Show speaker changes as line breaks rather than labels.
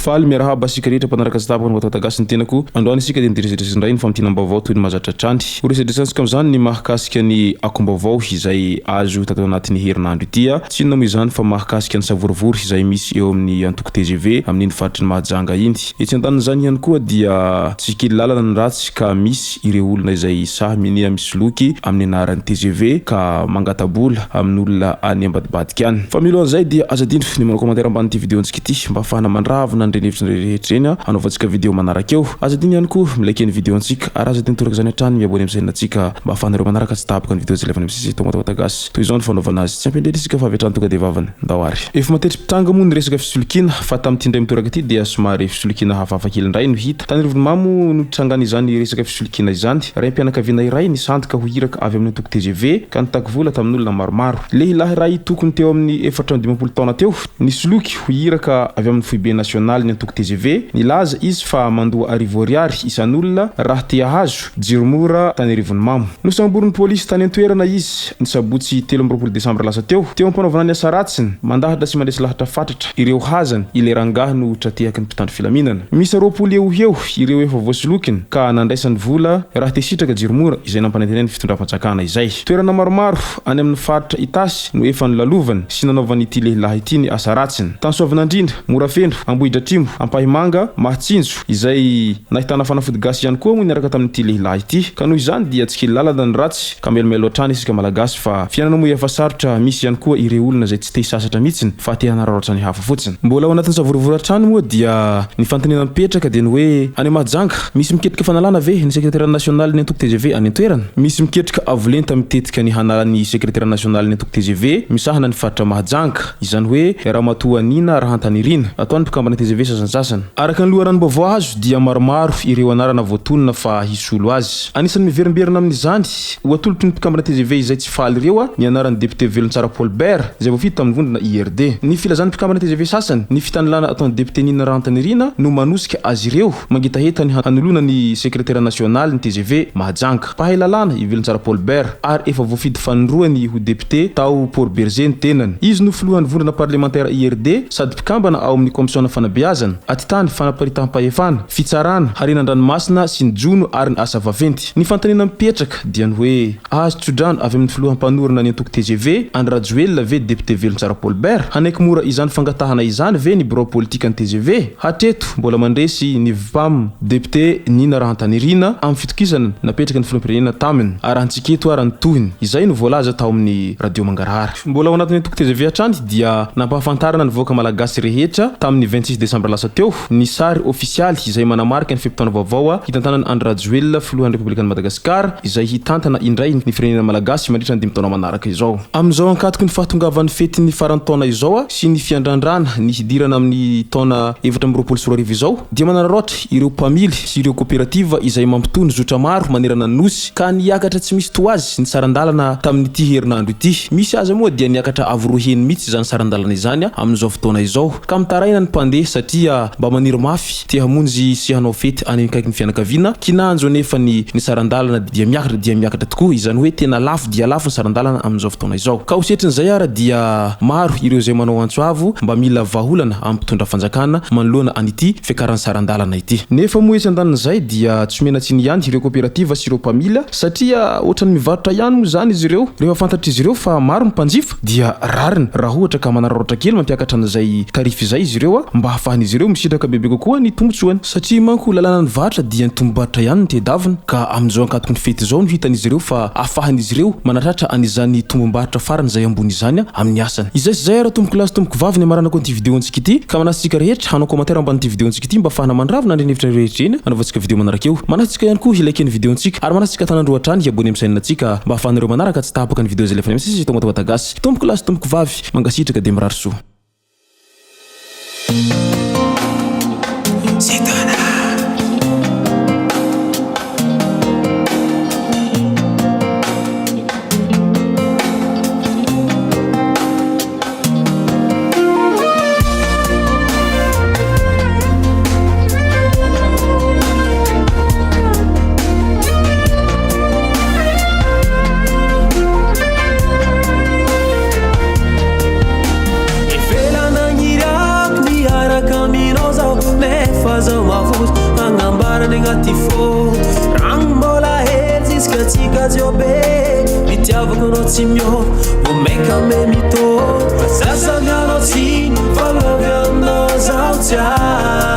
faly miarahaba asika rehetra mpanaraka zitapaka ny vatatagasy ny tenako androany isika dia nidiresadresandray ny famtinam-baovao toy ny mahazatra trany horesadresantsika amin'izany ny mahakasika ny akom-baovao izay azo tatao anatin'ny herinandro itya tsy inona moa izany fa mahakasika ny savorivory izay misy eo amin'ny antoko TGV amin'ny faritry ny Mahajanga iny etsy an-tanin'izany ihany koa dia tsy kely lalana ny ratsy ka misy ireo olona izay sahaminia misy loky amin'ny anaran'ny TGV ka mangatabola amin'ny olona any ambadibadika any fa milohan'izay dia azadindro ny manao commentaire amban'ity videontsika ity mba ahafahana mandravona ny renevitra rehetra eny anaovantsika video manaraka eo azadiny ihany koa milike ny videontsika ary azadiny toraka zany hatrany miabony amin'ny sainantsika mba ahafahanareo manaraka tsy tapaka ny video zay levana misy tomatatagasy toy izao ny fanaovana azy tsy ampendrerisika fa avy hatrany tonga dia vavany ndawary efa matetrika pitanga moa ny resaka fisolokina fa tamin'ity ndray mitoraka ity dia somary fisolokina hafahafa kely indray no hita tany Rivonimamy no trangana izany resaka fisolokina izany ray mpianakaviana iray nisandoka ho hiraka avy amin'ny antoko TGV ka nitaky vola tamin'olona maromaro lehilahy iray tokony teo amin'ny 420 taona teo nisoloky ho hiraka avy amin'ny foibe nasionaly ny antoko TGV nilaza izy fa mandoa arivo ariary isan'olona raha tia hazo jiromora tany Rivonimamy nosamborin'ny polisy tany an-toerana izy ny sabotsy 13 desambra lasa teo ampanaovana ny asa ratsiny mandahatra sy mandresy lahatra fatratra ireo hazany ilerangahy no tratehaky ny mpitandro filaminana misy roapolo eo ireo efa voasolokiny ka nandraisany vola raha te sitraka jiromora izay nampanenteneny fitondram-panjakana izay toerana maromaro any amin'ny faritra Itasy no efa nilalovany sy nanaovany ity lehilahy ity ny asa ratsiny tany Soavinandrindra Morafendro Ambohidratrimo Ampahimanga Mahatsinjo izay nahitana fanafody gasy ihany koa moa niaraka tamin'ity lehilahy ity ka noho izany dia tsy kely lalana ny ratsy ka melomelo hatrany isika malagasy fa fiainana moa efa sarotra misy ihany koa ireo olona izay tsy te hisasatra mihitsiny fa te hanararaotra ny hafa fotsiny mbola ao anatin'ny savorivory hatrany moa dia ny fantanina mipetraka dia ny hoe any Mahajanga misy miketrika fanalana ve ny sekretera nasionaly ny antoko TGV any an-toerana misy miketrika avolenta mitetika ny hanalan'ny sekretera nasionaly ny antoko TGV misahana ny faritra Mahajanga izany hoe Ramatoa Nina Rahantanirina atoany mpikambana TGV sasany araka ny loharanom-baovao azo dia maromaro ireo anarana voatonona fa hisolo azy anisan'ny miverimberina amin'izany oatolotry ny mpikambana TGV izay tsy faly ireo ny anaran'ny député Velontsara Paulbert izay voafito tamin'ny vondrona IRD ny filazan'ny mpikambana TGV sasany ny fitanilana ataon'ny député Nina Rahantanirina no manosika azy ireo mangitahetany hanolona ny sekretera nasionaly ny TGV Mahajanga pahailalana i Velontsara Paulbert ary efa voafidy fanindroany ho député tao Paul Berger ny tenany izy no filohan'ny vondrona parlementaire IRD sady mpikambana ao amin'ny komisiona fanabeazana atitany fanaparitaham-pahefana fitsarana harenan-dranomasina sy ny jono ary ny asa vaventy ny fantanina mipetraka dia ny hoe azo tsodrano avy amin'ny filoham-panorina ny antoko TGV Andry Rajoelina ve député Velontsara Paulbert hanaiky mora izany fangatahana izany ve ny bureau politique ny TGV hatreto mbola mandresy ny VPAM député Nina Rahantanirina amin'ny fitokisana napetraka ny filoham-pirenena taminy ary antsiketo ary antohiny izay no voalaza tao amin'ny radio Mangarahara mbola ao anatin'ny antoko TGV hatrany dia nampahafantarana ny voaka malagasy rehetra tamin'ny 26 desambra lasa teo ny sary ofisialy izay manamarika ny fimpitana vaovao hitantanany Andry Rajoelina filohan'ny Republikan'i Madagasikara izay hitantana indray ny firenena malagasy mandritra ny 5 taona manaraka izao amin'izao ankatoko ny fahatongavan'ny fetin'ny faran'ny taona izao sy ny fiandrandrana ny hidirana amin'ny taona 2024 izao dia manararaotra ireo mpamily sy ireo kooperativa izay mampitony zotra maro manerana ny nosy ka niakatra tsy misy toazy ny sarandalana tamin'ity herinandro ity misy aza moa dia niakatra avoroheny mihitsy izany sarandalana izany amin'izao fotoana izao ka mitaraina ny mpandeha satria mba maniry mafy te hamonjy sy hanao fety any akaiky ny fianakaviana kinanjo anefa ny sarandalana dia miakatra tokoa izany hoe tena lafo dia lafo ny sarandalana amin'izao fotoana izao ka hosetrin'izay ara dia maro ireo izay manao antsoavo mba mila vaholana amin'ny mpitondra fanjakana manoloana an'ity fiakaran'ny sarandalana ity nefa moa etsy andanin'izay dia tsy menatsiny ihany ireo kooperativa sy ireo mpamila satria ohatrany mivarotra ihany moa zany izy ireo rehefa fantatra izy ireo fa maro ny mpanjifa dia rariny raha ohatra ka manararaotra kely mampiakatra an'izay tarify izay izy ireo mba hahafahan'izy ireo misitraka bebe kokoa ny tombotsoany satria manko lalàna ny varotra dia ny tombobarotra ihany ny tedavina ka amin'izao ankatoko ny fety izao no hitan'izy ireo fa ahafahan'izy ireo manatratra an'izany tombombarotra farany izay ambony izany amin'ny asany izay sy zay ara tomboko lasy tomboko vavy ny amarana koa n'ity videontsika ity ka manasitsika rehetra hanao commentaire amban'ity videontsika ity mba ahafahana mandravona andrenevitra rehetra eny anaovantsika video manaraka eo manasitsika ihany koa ilike ny videontsika ary manasitsika tanandro hatrany hiabony amin'ny sainantsika mba ahafahanareo manaraka tsy tapaka ny video zay lefa misy tomatatagasy tomboko lasy tomboko vavy mangasitraka dia mirary soa
agnaty fô ragno mbola hely ziskatsika jiobe mitiavako anao tsy mio vo maika me mitô sasany anao tsy falaovy aminao zao jiaby